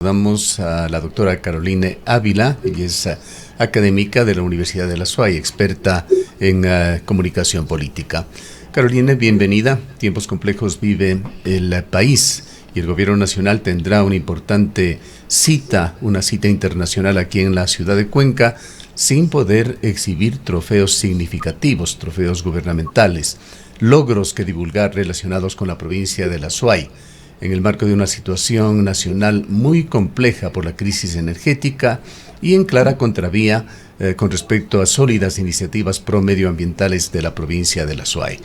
Saludamos a la doctora Caroline Ávila. Ella es académica de la Universidad de la SUAY, experta en comunicación política. Caroline, bienvenida. Tiempos complejos vive el país y el gobierno nacional tendrá una importante cita, una cita internacional aquí en la ciudad de Cuenca, sin poder exhibir trofeos significativos, trofeos gubernamentales, logros que divulgar relacionados con la provincia de la SUAY, en el marco de una situación nacional muy compleja por la crisis energética y en clara contravía con respecto a sólidas iniciativas pro-medioambientales de la provincia de la SUAY.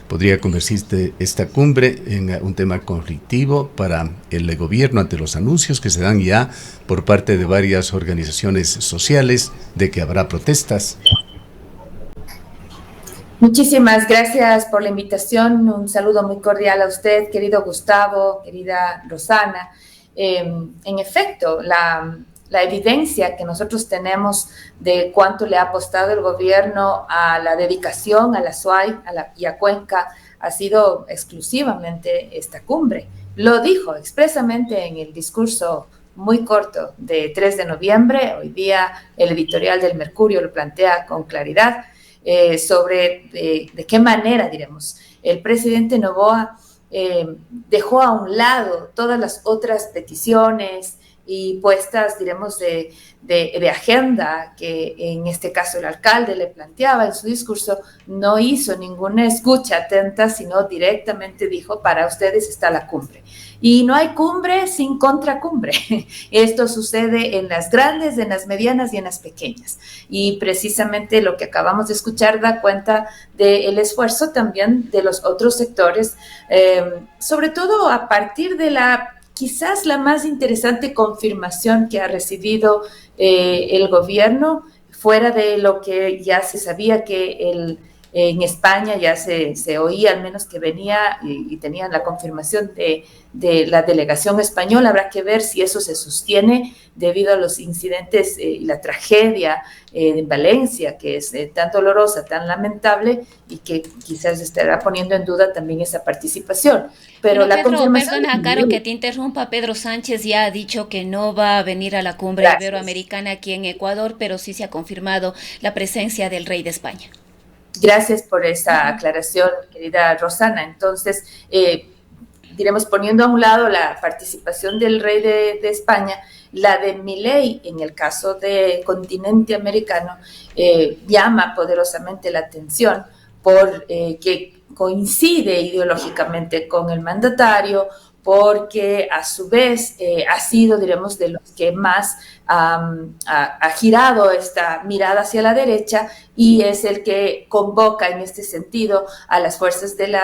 ¿Podría convertirse esta cumbre en un tema conflictivo para el gobierno ante los anuncios que se dan ya por parte de varias organizaciones sociales de que habrá protestas? Muchísimas gracias por la invitación. Un saludo muy cordial a usted, querido Gustavo, querida Rosana. En efecto, la evidencia que nosotros tenemos de cuánto le ha apostado el gobierno a la dedicación a la SUAY y a Cuenca ha sido exclusivamente esta cumbre. Lo dijo expresamente en el discurso muy corto de 3 de noviembre. Hoy día el editorial del Mercurio lo plantea con claridad. Sobre de qué manera, diremos, el presidente Noboa dejó a un lado todas las otras peticiones y puestas, diremos, de agenda que en este caso el alcalde le planteaba en su discurso. No hizo ninguna escucha atenta, sino directamente dijo: para ustedes está la cumbre. Y no hay cumbre sin contracumbre. Esto sucede en las grandes, en las medianas y en las pequeñas. Y precisamente lo que acabamos de escuchar da cuenta del esfuerzo también de los otros sectores, sobre todo a partir de quizás la más interesante confirmación que ha recibido el gobierno, fuera de lo que ya se sabía que en España ya se oía, al menos que venía y tenían la confirmación de la delegación española. Habrá que ver si eso se sostiene debido a los incidentes y la tragedia en Valencia, que es tan dolorosa, tan lamentable, y que quizás estará poniendo en duda también esa participación. Pero la confirmación... Perdona, Caro, que te interrumpa. Pedro Sánchez ya ha dicho que no va a venir a la cumbre iberoamericana aquí en Ecuador, pero sí se ha confirmado la presencia del rey de España. Gracias por esa aclaración, querida Rosana. Entonces, diremos, poniendo a un lado la participación del rey de España, la de Milei, en el caso de continente americano, llama poderosamente la atención por que coincide ideológicamente con el mandatario, porque a su vez ha sido, diremos, de los que más ha girado esta mirada hacia la derecha, y es el que convoca en este sentido a las fuerzas del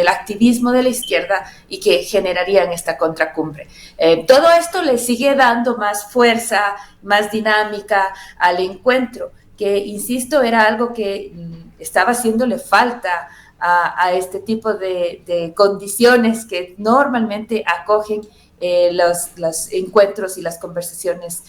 activismo de la izquierda y que generarían esta contracumbre. Todo esto le sigue dando más fuerza, más dinámica al encuentro, que, insisto, era algo que estaba haciéndole falta a este tipo de condiciones que normalmente acogen los encuentros y las conversaciones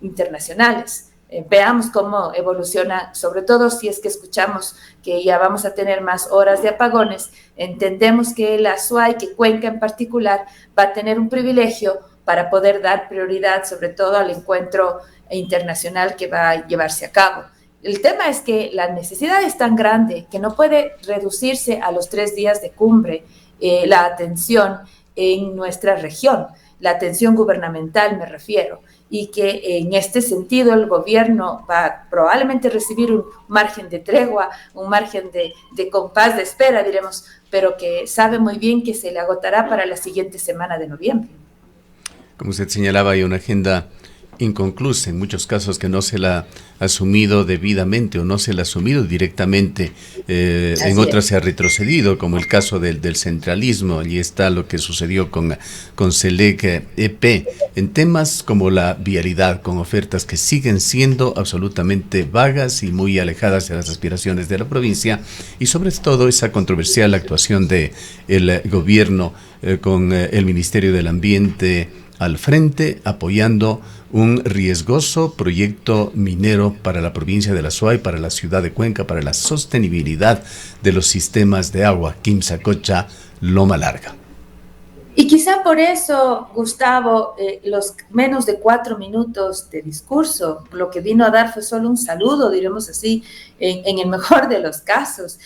internacionales. Veamos cómo evoluciona, sobre todo si es que escuchamos que ya vamos a tener más horas de apagones. Entendemos que la SUAY, que Cuenca en particular, va a tener un privilegio para poder dar prioridad sobre todo al encuentro internacional que va a llevarse a cabo. El tema es que la necesidad es tan grande que no puede reducirse a los 3 días de cumbre la atención en nuestra región, la atención gubernamental me refiero, y que en este sentido el gobierno va probablemente a recibir un margen de tregua, un margen de compás de espera, diremos, pero que sabe muy bien que se le agotará para la siguiente semana de noviembre. Como usted señalaba, hay una agenda inconclusa, en muchos casos que no se la ha asumido debidamente o no se la ha asumido directamente, en otras se ha retrocedido, como el caso del centralismo. Allí está lo que sucedió con Selec EP, en temas como la vialidad, con ofertas que siguen siendo absolutamente vagas y muy alejadas de las aspiraciones de la provincia, y sobre todo esa controversial actuación del gobierno con el Ministerio del Ambiente al frente, apoyando un riesgoso proyecto minero para la provincia de la SUAY, para la ciudad de Cuenca, para la sostenibilidad de los sistemas de agua, Quimsacocha, Loma Larga. Y quizá por eso, Gustavo, los menos de 4 minutos de discurso, lo que vino a dar fue solo un saludo, diremos así, en el mejor de los casos,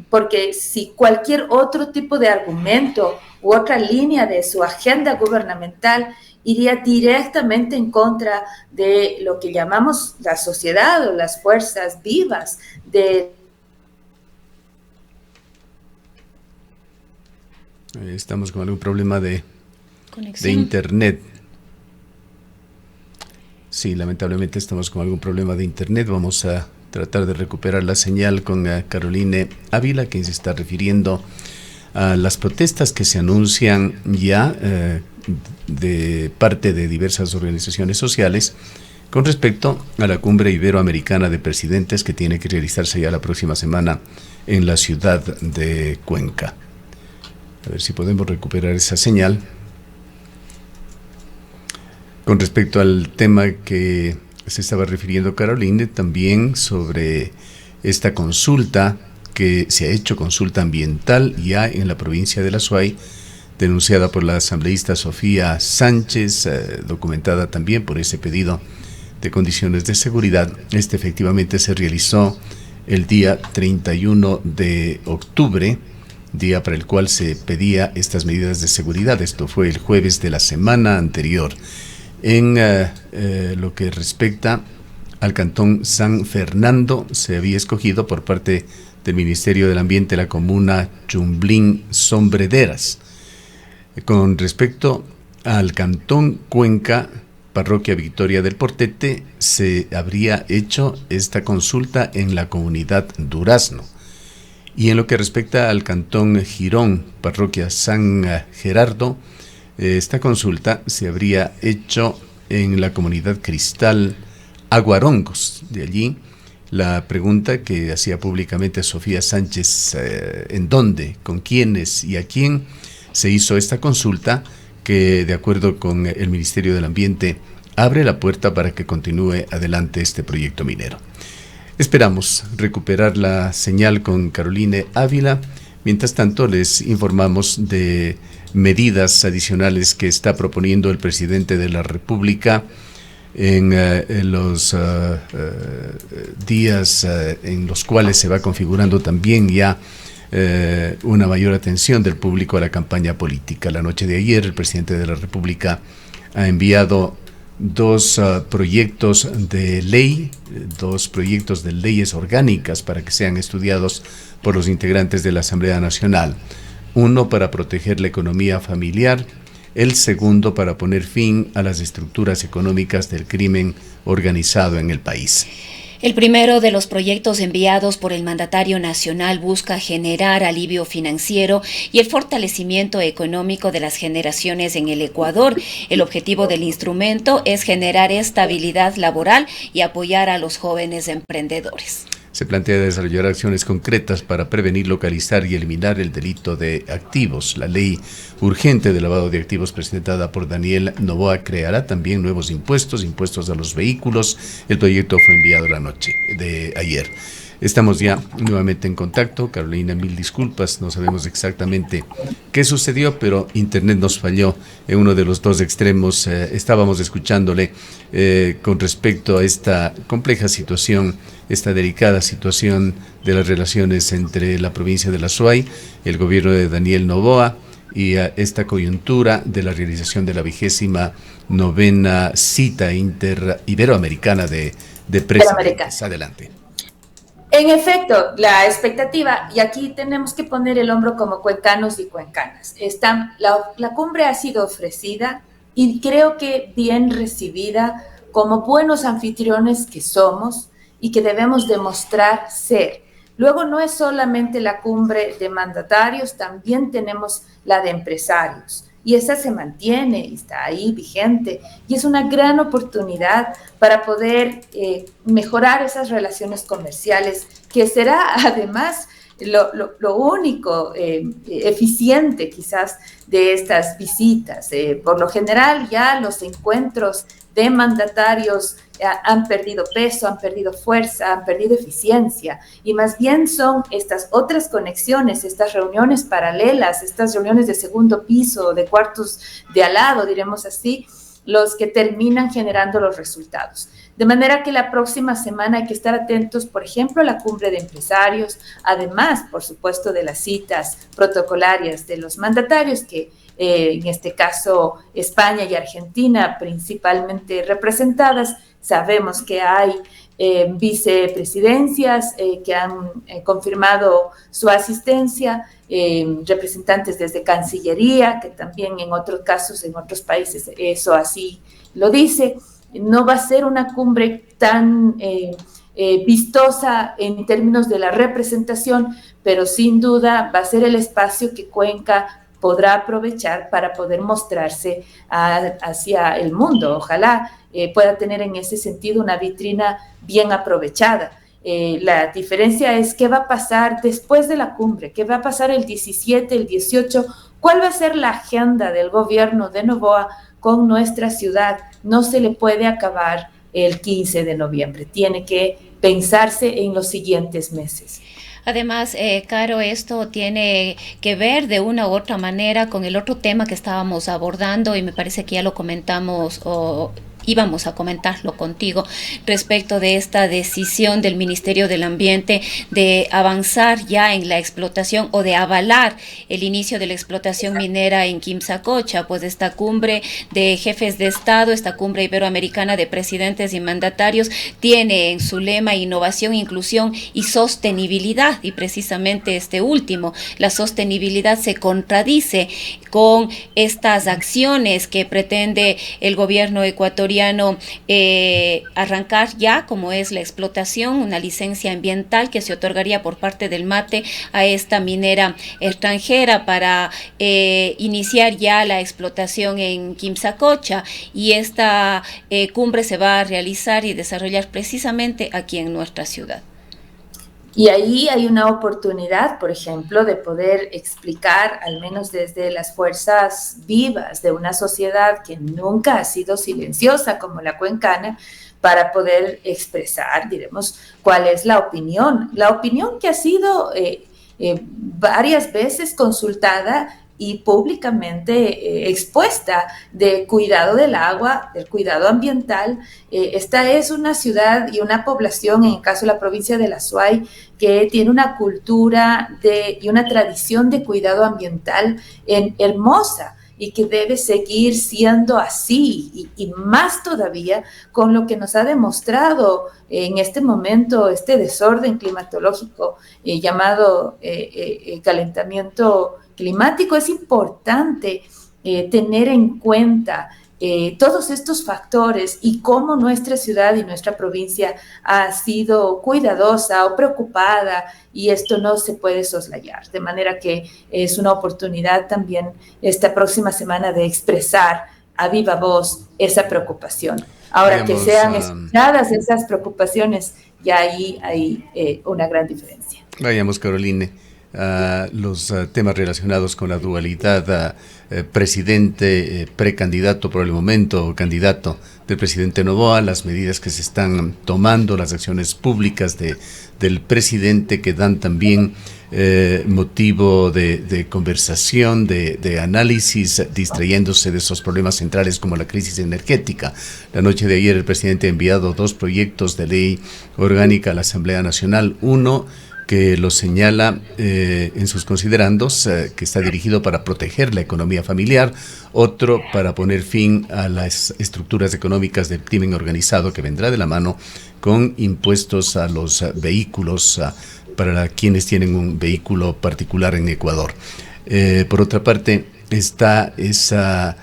porque si cualquier otro tipo de argumento u otra línea de su agenda gubernamental iría directamente en contra de lo que llamamos la sociedad o las fuerzas vivas de... Estamos con algún problema de internet. Sí, lamentablemente estamos con algún problema de internet. Vamos a tratar de recuperar la señal con Caroline Ávila, quien se está refiriendo a las protestas que se anuncian ya de parte de diversas organizaciones sociales con respecto a la cumbre iberoamericana de presidentes que tiene que realizarse ya la próxima semana en la ciudad de Cuenca. A ver si podemos recuperar esa señal. Con respecto al tema que se estaba refiriendo Caroline, también sobre esta consulta que se ha hecho, consulta ambiental ya en la provincia de La Suay, denunciada por la asambleísta Sofía Sánchez, documentada también por ese pedido de condiciones de seguridad. Efectivamente se realizó el día 31 de octubre, día para el cual se pedía estas medidas de seguridad. Esto fue el jueves de la semana anterior. En lo que respecta al cantón San Fernando, se había escogido por parte del Ministerio del Ambiente la comuna Chumblín Sombrederas. Con respecto al cantón Cuenca, parroquia Victoria del Portete, se habría hecho esta consulta en la comunidad Durazno. Y en lo que respecta al cantón Girón, parroquia San Gerardo, esta consulta se habría hecho en la comunidad Cristal Aguarongos. De allí la pregunta que hacía públicamente Sofía Sánchez, ¿en dónde, con quiénes y a quién se hizo esta consulta? Que de acuerdo con el Ministerio del Ambiente abre la puerta para que continúe adelante este proyecto minero. Esperamos recuperar la señal con Caroline Ávila. Mientras tanto, les informamos de medidas adicionales que está proponiendo el presidente de la República en los días en los cuales se va configurando también ya una mayor atención del público a la campaña política. La noche de ayer, el presidente de la República ha enviado dos proyectos de ley, dos proyectos de leyes orgánicas para que sean estudiados por los integrantes de la Asamblea Nacional. Uno para proteger la economía familiar, el segundo para poner fin a las estructuras económicas del crimen organizado en el país. El primero de los proyectos enviados por el mandatario nacional busca generar alivio financiero y el fortalecimiento económico de las generaciones en el Ecuador. El objetivo del instrumento es generar estabilidad laboral y apoyar a los jóvenes emprendedores. Se plantea desarrollar acciones concretas para prevenir, localizar y eliminar el delito de activos. La ley urgente de lavado de activos presentada por Daniel Noboa creará también nuevos impuestos a los vehículos. El proyecto fue enviado la noche de ayer. Estamos ya nuevamente en contacto. Carolina, mil disculpas, no sabemos exactamente qué sucedió, pero internet nos falló en uno de los dos extremos. Estábamos escuchándole con respecto a esta compleja situación, esta delicada situación de las relaciones entre la provincia de La Suay, el gobierno de Daniel Noboa y esta coyuntura de la realización de la 29ª cita iberoamericana de presidentes. Adelante. En efecto, la expectativa, y aquí tenemos que poner el hombro como cuencanos y cuencanas, la cumbre ha sido ofrecida y creo que bien recibida como buenos anfitriones que somos y que debemos demostrar ser. Luego no es solamente la cumbre de mandatarios, también tenemos la de empresarios. Y esa se mantiene, está ahí vigente, y es una gran oportunidad para poder mejorar esas relaciones comerciales, que será además lo único eficiente quizás de estas visitas. Por lo general ya los encuentros de mandatarios han perdido peso, han perdido fuerza, han perdido eficiencia, y más bien son estas otras conexiones, estas reuniones paralelas, estas reuniones de segundo piso, de cuartos de al lado, diremos así, los que terminan generando los resultados. De manera que la próxima semana hay que estar atentos, por ejemplo, a la cumbre de empresarios, además, por supuesto, de las citas protocolarias de los mandatarios, que en este caso España y Argentina principalmente representadas. Sabemos que hay vicepresidencias que han confirmado su asistencia, representantes desde Cancillería, que también en otros casos, en otros países, eso así lo dice. No va a ser una cumbre tan vistosa en términos de la representación, pero sin duda va a ser el espacio que Cuenca podrá aprovechar para poder mostrarse hacia el mundo. Ojalá pueda tener en ese sentido una vitrina bien aprovechada. La diferencia es qué va a pasar después de la cumbre, qué va a pasar el 17, el 18, cuál va a ser la agenda del gobierno de Noboa con nuestra ciudad. No se le puede acabar el 15 de noviembre, tiene que pensarse en los siguientes meses. Además, Caro, esto tiene que ver de una u otra manera con el otro tema que estábamos abordando, y me parece que ya lo comentamos íbamos a comentarlo contigo respecto de esta decisión del Ministerio del Ambiente de avanzar ya en la explotación o de avalar el inicio de la explotación minera en Quimsacocha, pues esta cumbre de jefes de Estado, esta cumbre iberoamericana de presidentes y mandatarios, tiene en su lema innovación, inclusión y sostenibilidad, y precisamente este último, la sostenibilidad, se contradice con estas acciones que pretende el gobierno ecuatoriano arrancar ya, como es la explotación, una licencia ambiental que se otorgaría por parte del MATE a esta minera extranjera para iniciar ya la explotación en Quimsacocha, y esta cumbre se va a realizar y desarrollar precisamente aquí en nuestra ciudad. Y ahí hay una oportunidad, por ejemplo, de poder explicar, al menos desde las fuerzas vivas de una sociedad que nunca ha sido silenciosa como la cuencana, para poder expresar, diremos, cuál es la opinión que ha sido varias veces consultada y públicamente expuesta, de cuidado del agua, del cuidado ambiental. Esta es una ciudad y una población, en el caso de la provincia de La Suay, que tiene una cultura y una tradición de cuidado ambiental hermosa, y que debe seguir siendo así, y más todavía con lo que nos ha demostrado en este momento este desorden climatológico llamado calentamiento climático. Es importante tener en cuenta todos estos factores y cómo nuestra ciudad y nuestra provincia ha sido cuidadosa o preocupada, y esto no se puede soslayar. De manera que es una oportunidad también esta próxima semana de expresar a viva voz esa preocupación. Ahora, que sean escuchadas esas preocupaciones, ya ahí hay una gran diferencia. Vayamos, Caroline, los temas relacionados con la dualidad presidente, precandidato por el momento, candidato del presidente Noboa, las medidas que se están tomando, las acciones públicas del presidente, que dan también motivo de conversación, de análisis, distrayéndose de esos problemas centrales como la crisis energética. La noche de ayer el presidente ha enviado 2 proyectos de ley orgánica a la Asamblea Nacional. Uno que lo señala en sus considerandos, que está dirigido para proteger la economía familiar, otro para poner fin a las estructuras económicas del crimen organizado, que vendrá de la mano con impuestos a los vehículos para quienes tienen un vehículo particular en Ecuador. Por otra parte, está esa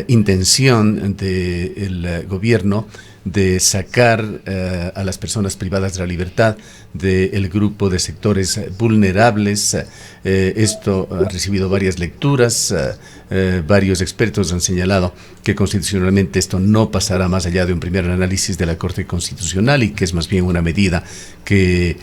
intención del gobierno de sacar a las personas privadas de la libertad del grupo de sectores vulnerables. Esto ha recibido varias lecturas. Varios expertos han señalado que constitucionalmente esto no pasará más allá de un primer análisis de la Corte Constitucional y que es más bien una medida que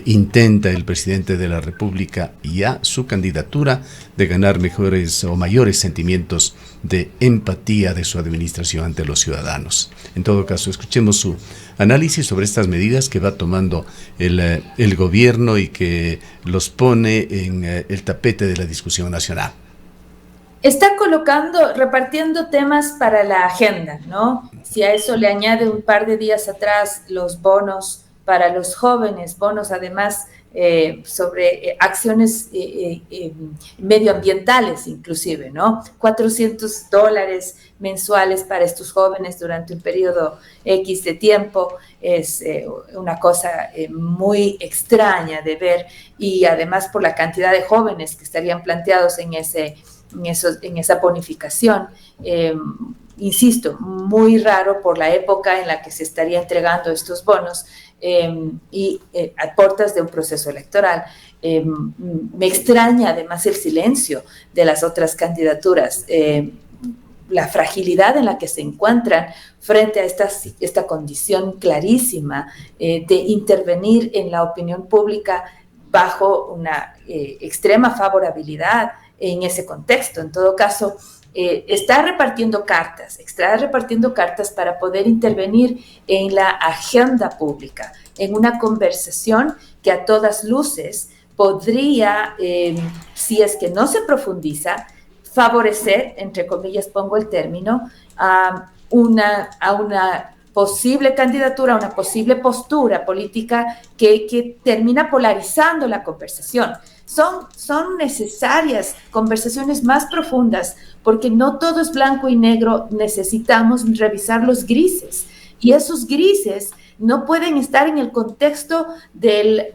intenta el presidente de la República y a su candidatura de ganar mejores o mayores sentimientos de empatía de su administración ante los ciudadanos. En todo caso, escuchemos su análisis sobre estas medidas que va tomando el gobierno y que los pone en el tapete de la discusión nacional. Está repartiendo temas para la agenda, ¿no? Si a eso le añade un par de días atrás los bonos para los jóvenes, bonos además sobre acciones medioambientales inclusive, ¿no? $400 mensuales para estos jóvenes durante un periodo X de tiempo es una cosa muy extraña de ver, y además por la cantidad de jóvenes que estarían planteados en esa bonificación. Insisto, muy raro por la época en la que se estaría entregando estos bonos y a puertas de un proceso electoral. Me extraña además el silencio de las otras candidaturas, la fragilidad en la que se encuentran frente a esta condición clarísima de intervenir en la opinión pública bajo una extrema favorabilidad en ese contexto. En todo caso, está repartiendo cartas para poder intervenir en la agenda pública, en una conversación que a todas luces podría, si es que no se profundiza, favorecer, entre comillas pongo el término, a una posible candidatura, a una posible postura política que termina polarizando la conversación. Son necesarias conversaciones más profundas, porque no todo es blanco y negro, necesitamos revisar los grises, y esos grises no pueden estar en el contexto de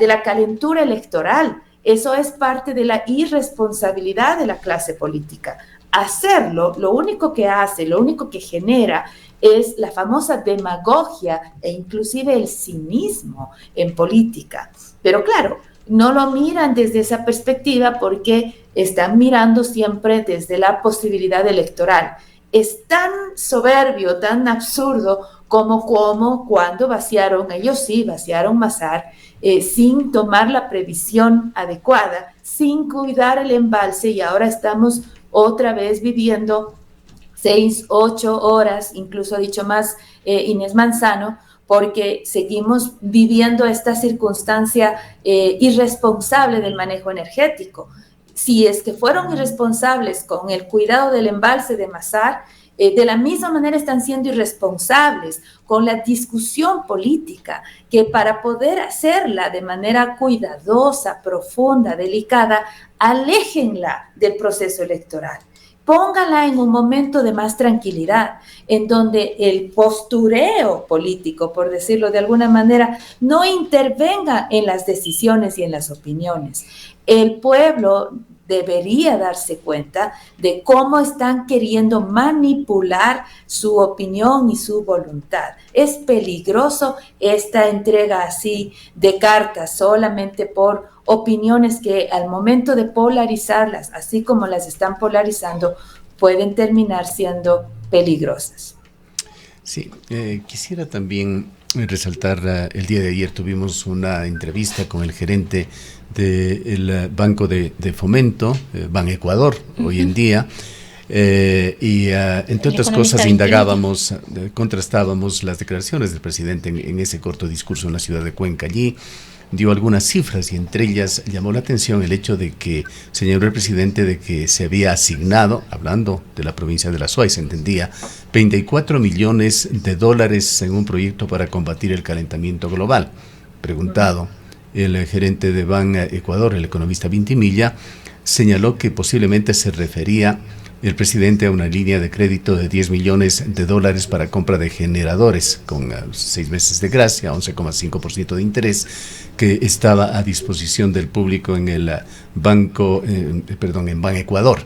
la calentura electoral. Eso es parte de la irresponsabilidad de la clase política. Hacerlo, lo único que genera es la famosa demagogia e inclusive el cinismo en política. Pero claro, no lo miran desde esa perspectiva porque están mirando siempre desde la posibilidad electoral. Es tan soberbio, tan absurdo como cuando ellos vaciaron Mazar sin tomar la previsión adecuada, sin cuidar el embalse, y ahora estamos otra vez viviendo 6, 8 horas, incluso ha dicho más Inés Manzano, porque seguimos viviendo esta circunstancia irresponsable del manejo energético. Si es que fueron irresponsables con el cuidado del embalse de Mazar, de la misma manera están siendo irresponsables con la discusión política, que para poder hacerla de manera cuidadosa, profunda, delicada, aléjenla del proceso electoral. Póngala en un momento de más tranquilidad, en donde el postureo político, por decirlo de alguna manera, no intervenga en las decisiones y en las opiniones. El pueblo debería darse cuenta de cómo están queriendo manipular su opinión y su voluntad. Es peligroso esta entrega así de cartas solamente por opiniones que al momento de polarizarlas, así como las están polarizando, pueden terminar siendo peligrosas. Sí, quisiera también resaltar, el día de ayer tuvimos una entrevista con el gerente del Banco de Fomento, Banecuador, hoy en día, y entre otras cosas indagábamos, contrastábamos las declaraciones del presidente en ese corto discurso en la ciudad de Cuenca. Allí dio algunas cifras y entre ellas llamó la atención el hecho de que señaló el presidente de que se había asignado, hablando de la provincia de La Suay, se entendía, $24 millones en un proyecto para combatir el calentamiento global. Preguntado, el gerente de Banecuador, el economista Vintimilla, señaló que posiblemente se refería el presidente a una línea de crédito de $10 millones para compra de generadores con 6 meses de gracia, 11,5% de interés, que estaba a disposición del público en el en Banecuador.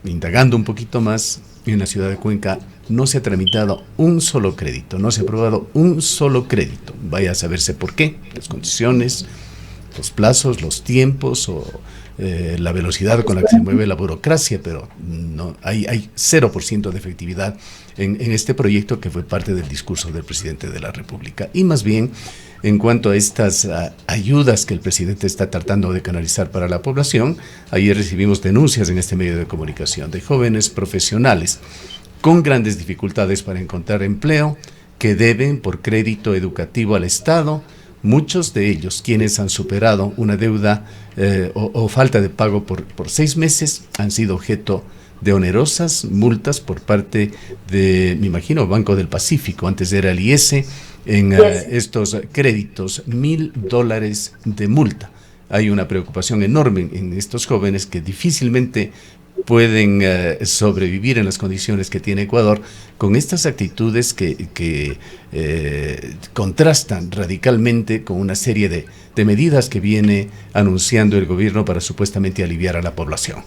Indagando un poquito más, en la ciudad de Cuenca no se ha tramitado un solo crédito, no se ha aprobado un solo crédito. Vaya a saberse por qué, las condiciones, los plazos, los tiempos o la velocidad con la que se mueve la burocracia, pero no hay 0% de efectividad en este proyecto que fue parte del discurso del presidente de la República. Y más bien, en cuanto a estas ayudas que el presidente está tratando de canalizar para la población, ayer recibimos denuncias en este medio de comunicación de jóvenes profesionales con grandes dificultades para encontrar empleo, que deben por crédito educativo al Estado. Muchos de ellos, quienes han superado una deuda o falta de pago por 6 meses, han sido objeto de onerosas multas por parte de, me imagino, Banco del Pacífico, antes era el IES, en estos créditos, $1,000 de multa. Hay una preocupación enorme en estos jóvenes que difícilmente pueden sobrevivir en las condiciones que tiene Ecuador con estas actitudes que contrastan radicalmente con una serie de medidas que viene anunciando el gobierno para supuestamente aliviar a la población.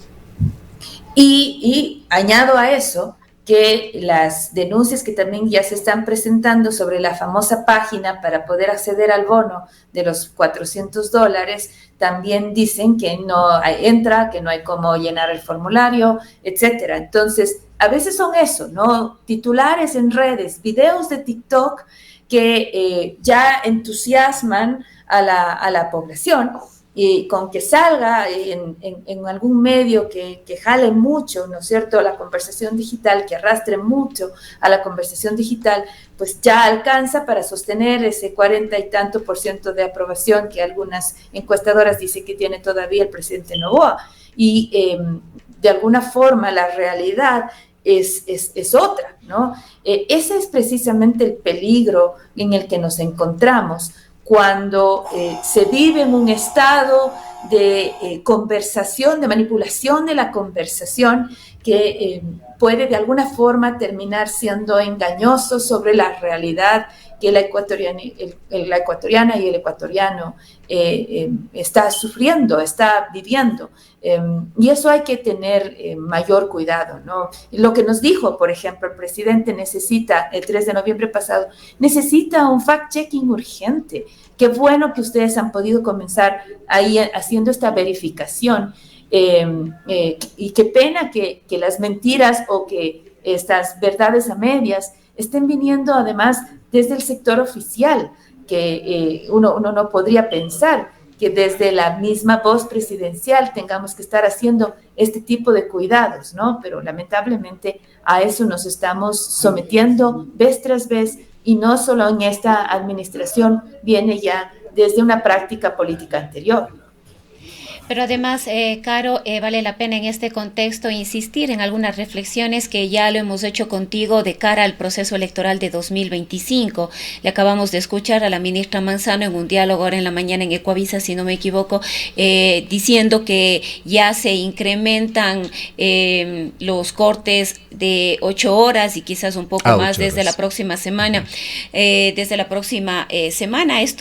Y añado a eso que las denuncias que también ya se están presentando sobre la famosa página para poder acceder al bono de los $400 también dicen que no entra, que no hay cómo llenar el formulario, etcétera. Entonces, a veces son eso, ¿no? Titulares en redes, videos de TikTok que ya entusiasman a la población, y con que salga en algún medio que jale mucho, ¿no es cierto?, la conversación digital, que arrastre mucho a la conversación digital, pues ya alcanza para sostener ese 40 y tanto % de aprobación que algunas encuestadoras dicen que tiene todavía el presidente Noboa. Y de alguna forma la realidad es otra, ¿no? Ese es precisamente el peligro en el que nos encontramos cuando se vive en un estado de conversación, de manipulación de la conversación, que puede de alguna forma terminar siendo engañoso sobre la realidad que la ecuatoriana y el ecuatoriano está sufriendo, está viviendo. Y eso hay que tener mayor cuidado, ¿no? Lo que nos dijo, por ejemplo, el presidente necesita, el 3 de noviembre pasado, necesita un fact-checking urgente. Qué bueno que ustedes han podido comenzar ahí haciendo esta verificación. Y qué pena que las mentiras o que estas verdades a medias estén viniendo además desde el sector oficial, que uno no podría pensar que desde la misma voz presidencial tengamos que estar haciendo este tipo de cuidados, ¿no? Pero lamentablemente a eso nos estamos sometiendo vez tras vez, y no solo en esta administración, viene ya desde una práctica política anterior. Pero además, Caro, vale la pena en este contexto insistir en algunas reflexiones que ya lo hemos hecho contigo de cara al proceso electoral de 2025. Le acabamos de escuchar a la ministra Manzano en un diálogo ahora en la mañana en Ecuavisa, si no me equivoco, diciendo que ya se incrementan los cortes de 8 horas y quizás un poco más desde la próxima semana. Esto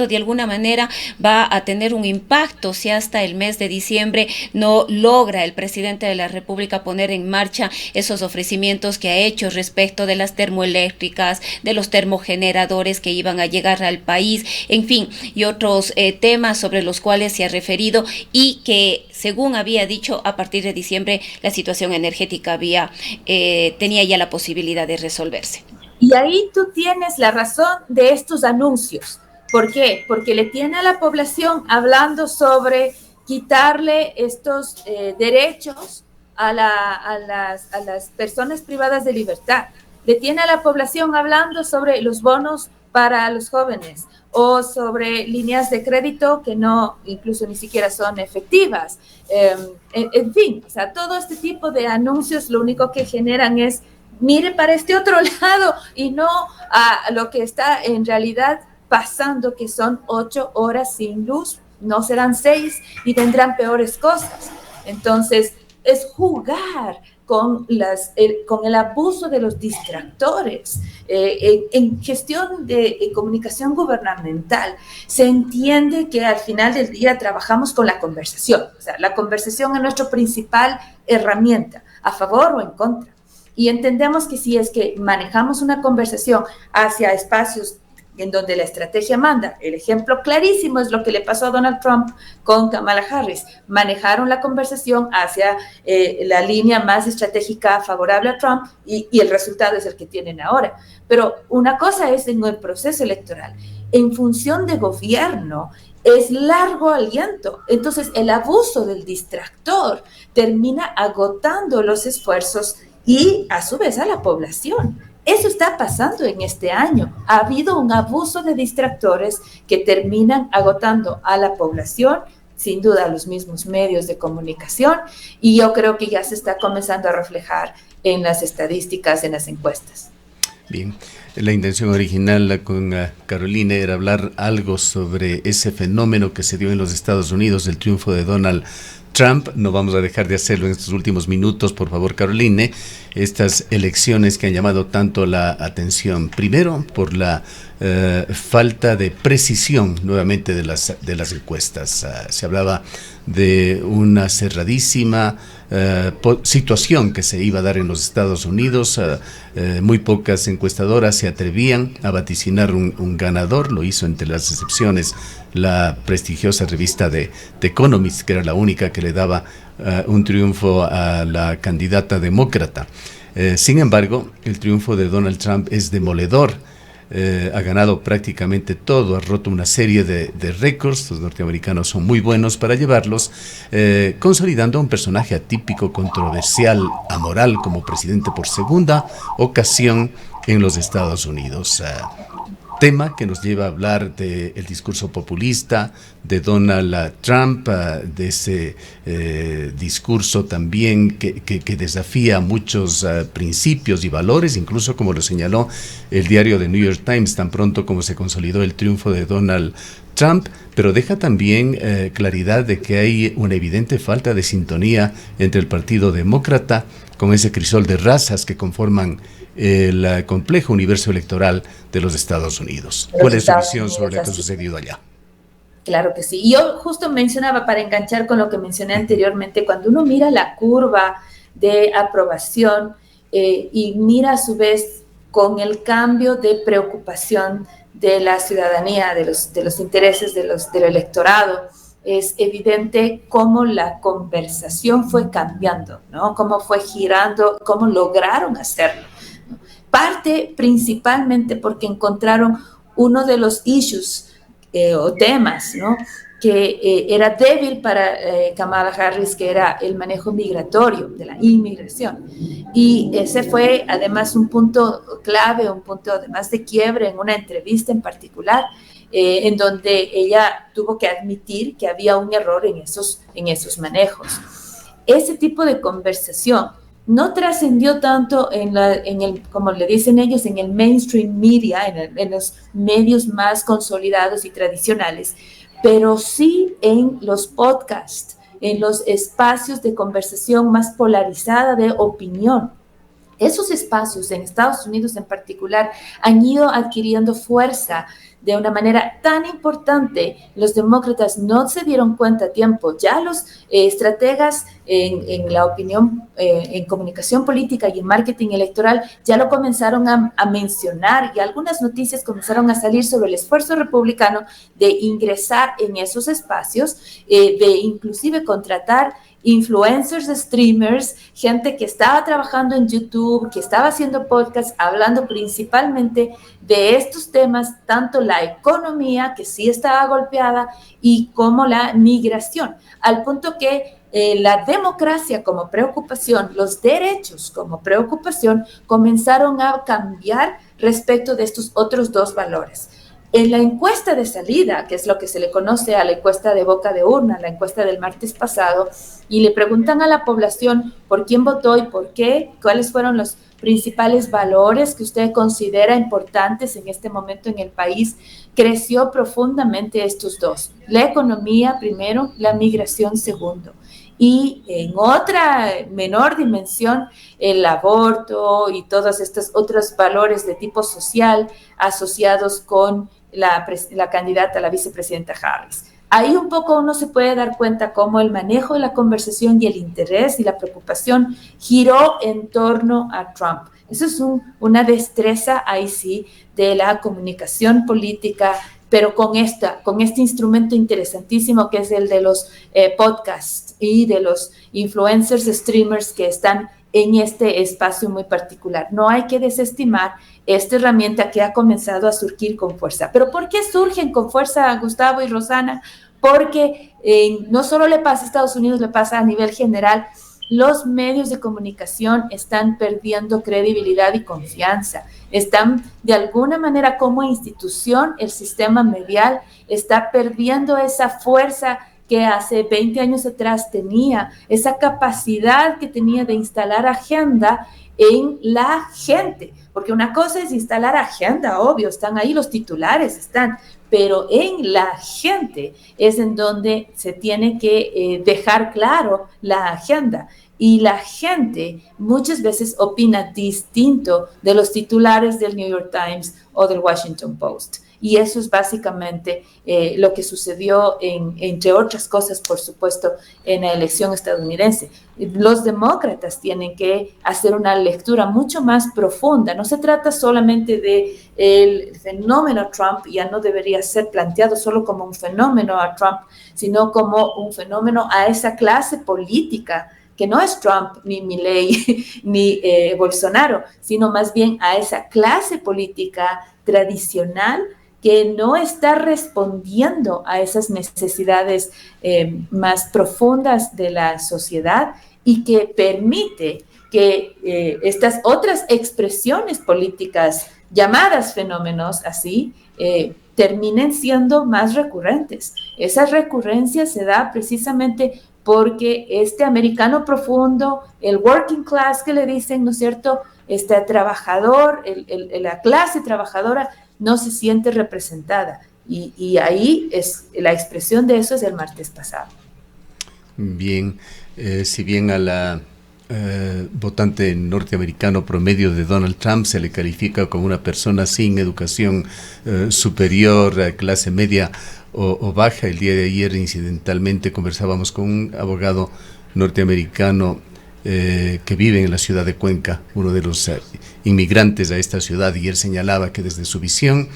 de alguna manera va a tener un impacto si hasta el mes de diciembre no logra el presidente de la República poner en marcha esos ofrecimientos que ha hecho respecto de las termoeléctricas, de los termogeneradores que iban a llegar al país, en fin, y otros temas sobre los cuales se ha referido, y que, según había dicho, a partir de diciembre la situación energética tenía ya la posibilidad de resolverse. Y ahí tú tienes la razón de estos anuncios. ¿Por qué? Porque le tiene a la población hablando sobre quitarle estos derechos a las personas privadas de libertad. Le tiene a la población hablando sobre los bonos para los jóvenes o sobre líneas de crédito que no, incluso ni siquiera son efectivas. En fin, o sea, todo este tipo de anuncios lo único que generan es, mire para este otro lado, y no a lo que está en realidad pasando, que son 8 horas sin luz. No serán 6 y tendrán peores cosas. Entonces, es jugar con el abuso de los distractores. En gestión de comunicación gubernamental se entiende que al final del día trabajamos con la conversación. O sea, la conversación es nuestra principal herramienta, a favor o en contra. Y entendemos que si es que manejamos una conversación hacia espacios en donde la estrategia manda, el ejemplo clarísimo es lo que le pasó a Donald Trump con Kamala Harris. Manejaron la conversación hacia la línea más estratégica favorable a Trump y el resultado es el que tienen ahora. Pero una cosa es en el proceso electoral. En función de gobierno, es largo aliento. Entonces, el abuso del distractor termina agotando los esfuerzos y, a su vez, a la población. Eso está pasando en este año. Ha habido un abuso de distractores que terminan agotando a la población, sin duda a los mismos medios de comunicación, y yo creo que ya se está comenzando a reflejar en las estadísticas, en las encuestas. Bien, la intención original con Carolina era hablar algo sobre ese fenómeno que se dio en los Estados Unidos, del triunfo de Donald Trump. No vamos a dejar de hacerlo en estos últimos minutos, por favor, Caroline. Estas elecciones que han llamado tanto la atención, primero por la falta de precisión nuevamente de las encuestas. Se hablaba de una cerradísima situación que se iba a dar en los Estados Unidos. Muy pocas encuestadoras se atrevían a vaticinar un ganador. Lo hizo, entre las excepciones, la prestigiosa revista The Economist, que era la única que le daba un triunfo a la candidata demócrata. Sin embargo, el triunfo de Donald Trump es demoledor. Ha ganado prácticamente todo, ha roto una serie de récords. Los norteamericanos son muy buenos para llevarlos, consolidando a un personaje atípico, controversial, amoral, como presidente por segunda ocasión en los Estados Unidos. Tema que nos lleva a hablar del discurso populista de Donald Trump, de ese discurso también que desafía muchos principios y valores, incluso como lo señaló el diario The New York Times, tan pronto como se consolidó el triunfo de Donald Trump, pero deja también claridad de que hay una evidente falta de sintonía entre el Partido Demócrata con ese crisol de razas que conforman el complejo universo electoral de los Estados Unidos. ¿Cuál es su visión sobre lo que ha sucedido allá? Claro que sí. Yo justo mencionaba, para enganchar con lo que mencioné anteriormente, cuando uno mira la curva de aprobación y mira a su vez con el cambio de preocupación de la ciudadanía, de los intereses del electorado, es evidente cómo la conversación fue cambiando, ¿no? Cómo fue girando, cómo lograron hacerlo. Parte principalmente porque encontraron uno de los issues o temas, ¿no?, que era débil para Kamala Harris, que era el manejo migratorio, de la inmigración. Y ese fue además un punto clave, un punto además de quiebre en una entrevista en particular, en donde ella tuvo que admitir que había un error en esos manejos. Ese tipo de conversación no trascendió tanto como le dicen ellos, en el mainstream media, en los medios más consolidados y tradicionales, pero sí en los podcasts, en los espacios de conversación más polarizada de opinión. Esos espacios en Estados Unidos en particular han ido adquiriendo fuerza de una manera tan importante. Los demócratas no se dieron cuenta a tiempo. Ya los estrategas en la opinión, en comunicación política y en marketing electoral ya lo comenzaron a mencionar, y algunas noticias comenzaron a salir sobre el esfuerzo republicano de ingresar en esos espacios, de inclusive contratar influencers, streamers, gente que estaba trabajando en YouTube, que estaba haciendo podcasts, hablando principalmente de estos temas, tanto la economía, que sí estaba golpeada, y como la migración, al punto que la democracia como preocupación, los derechos como preocupación, comenzaron a cambiar respecto de estos otros dos valores. En la encuesta de salida, que es lo que se le conoce a la encuesta de boca de urna, la encuesta del martes pasado, y le preguntan a la población por quién votó y por qué, cuáles fueron los principales valores que usted considera importantes en este momento en el país, creció profundamente estos dos. La economía primero, la migración segundo. Y en otra menor dimensión, el aborto y todos estos otros valores de tipo social asociados con la candidata, la vicepresidenta Harris. ahí un poco uno se puede dar cuenta cómo el manejo de la conversación y el interés y la preocupación giró en torno a Trump. Eso es una destreza, ahí sí, de la comunicación política, pero con este instrumento interesantísimo que es el de los podcasts y de los influencers, streamers que están en este espacio muy particular. No hay que desestimar esta herramienta que ha comenzado a surgir con fuerza. ¿Pero por qué surgen con fuerza, Gustavo y Rosana? Porque no solo le pasa a Estados Unidos, le pasa a nivel general. Los medios de comunicación están perdiendo credibilidad y confianza. Están, de alguna manera, como institución, el sistema medial está perdiendo esa fuerza que hace 20 años atrás tenía, esa capacidad que tenía de instalar agenda en la gente. Porque una cosa es instalar agenda, obvio, están ahí los titulares, pero en la gente es en donde se tiene que dejar claro la agenda. Y la gente muchas veces opina distinto de los titulares del New York Times o del Washington Post. Y eso es básicamente lo que sucedió, entre otras cosas, por supuesto, en la elección estadounidense. Los demócratas tienen que hacer una lectura mucho más profunda. No se trata solamente del fenómeno Trump, ya no debería ser planteado solo como un fenómeno a Trump, sino como un fenómeno a esa clase política que no es Trump, ni Milei, ni Bolsonaro, sino más bien a esa clase política tradicional que no está respondiendo a esas necesidades más profundas de la sociedad y que permite que estas otras expresiones políticas llamadas fenómenos así terminen siendo más recurrentes. Esa recurrencia se da precisamente porque este americano profundo, el working class que le dicen, ¿no es cierto?, este trabajador, la clase trabajadora no se siente representada. Y ahí es la expresión de eso es el martes pasado. Bien, si bien a la votante norteamericano promedio de Donald Trump se le califica como una persona sin educación superior, clase media o baja, el día de ayer incidentalmente conversábamos con un abogado norteamericano que vive en la ciudad de Cuenca, uno de los inmigrantes a esta ciudad, y él señalaba que desde su visión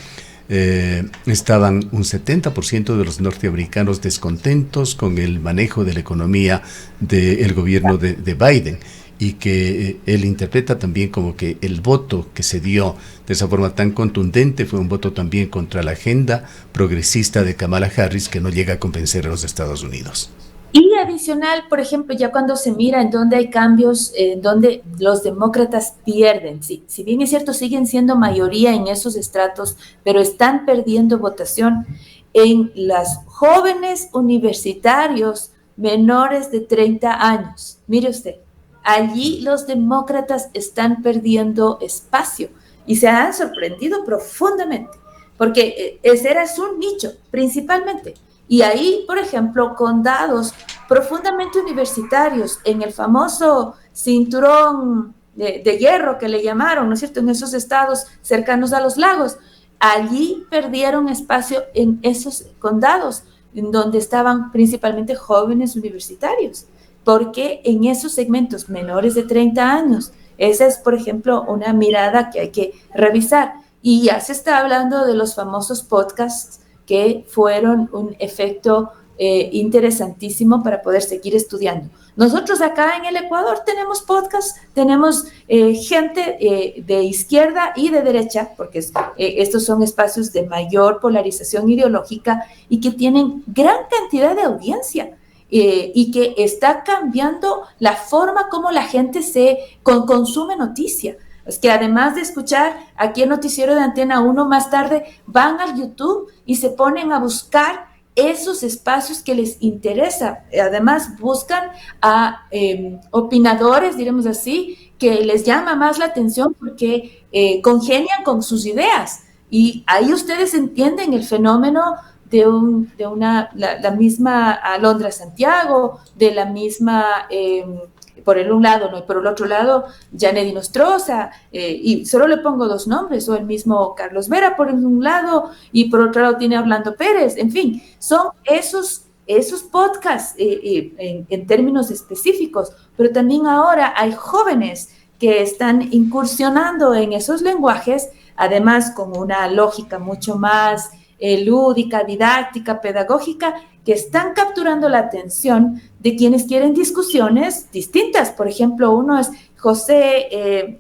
estaban un 70% de los norteamericanos descontentos con el manejo de la economía del gobierno de Biden, y que él interpreta también como que el voto que se dio de esa forma tan contundente fue un voto también contra la agenda progresista de Kamala Harris, que no llega a convencer a los Estados Unidos. Y adicional, por ejemplo, ya cuando se mira en donde hay cambios, en donde los demócratas pierden, sí, si bien es cierto, siguen siendo mayoría en esos estratos, pero están perdiendo votación en los jóvenes universitarios menores de 30 años. Mire usted, allí los demócratas están perdiendo espacio y se han sorprendido profundamente, porque ese era su nicho principalmente. Y ahí, por ejemplo, condados profundamente universitarios, en el famoso cinturón de hierro que le llamaron, ¿no es cierto?, en esos estados cercanos a los lagos, allí perdieron espacio en esos condados, en donde estaban principalmente jóvenes universitarios, porque en esos segmentos menores de 30 años, esa es, por ejemplo, una mirada que hay que revisar. Y ya se está hablando de los famosos podcasts, que fueron un efecto interesantísimo para poder seguir estudiando. Nosotros acá en el Ecuador tenemos podcasts, tenemos gente de izquierda y de derecha, porque estos son espacios de mayor polarización ideológica y que tienen gran cantidad de audiencia. Y que está cambiando la forma como la gente consume noticia. Es que además de escuchar aquí el noticiero de Antena 1, más tarde van al YouTube y se ponen a buscar esos espacios que les interesa. Además buscan a opinadores, diremos así, que les llama más la atención porque congenian con sus ideas. Y ahí ustedes entienden el fenómeno de la misma Alondra Santiago, de la misma por el un lado, ¿no? Y por el otro lado, Janedy Nostroza, y solo le pongo dos nombres, o el mismo Carlos Vera por un lado, y por otro lado tiene Orlando Pérez, en fin, son esos podcasts en términos específicos, pero también ahora hay jóvenes que están incursionando en esos lenguajes, además con una lógica mucho más lúdica, didáctica, pedagógica, que están capturando la atención de quienes quieren discusiones distintas. Por ejemplo, uno es José,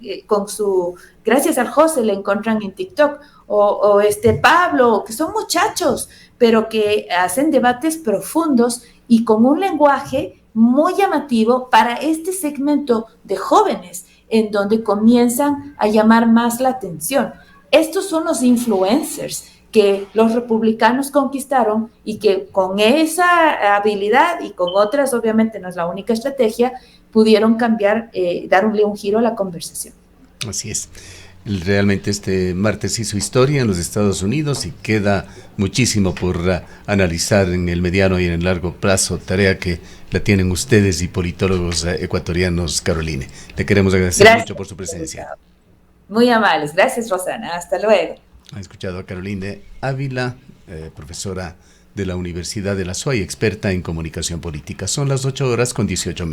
gracias al José le encuentran en TikTok, o Pablo, que son muchachos, pero que hacen debates profundos y con un lenguaje muy llamativo para este segmento de jóvenes, en donde comienzan a llamar más la atención. Estos son los influencers que los republicanos conquistaron y que con esa habilidad y con otras, obviamente no es la única estrategia, pudieron cambiar, darle un giro a la conversación. Así es. Realmente este martes hizo historia en los Estados Unidos y queda muchísimo por analizar en el mediano y en el largo plazo, tarea que la tienen ustedes y politólogos ecuatorianos, Caroline. Le queremos agradecer mucho por su presencia. Muy amables. Gracias, Rosana. Hasta luego. Ha escuchado a Caroline Ávila, profesora de la Universidad de la SUAY, experta en comunicación política. Son las 8:18.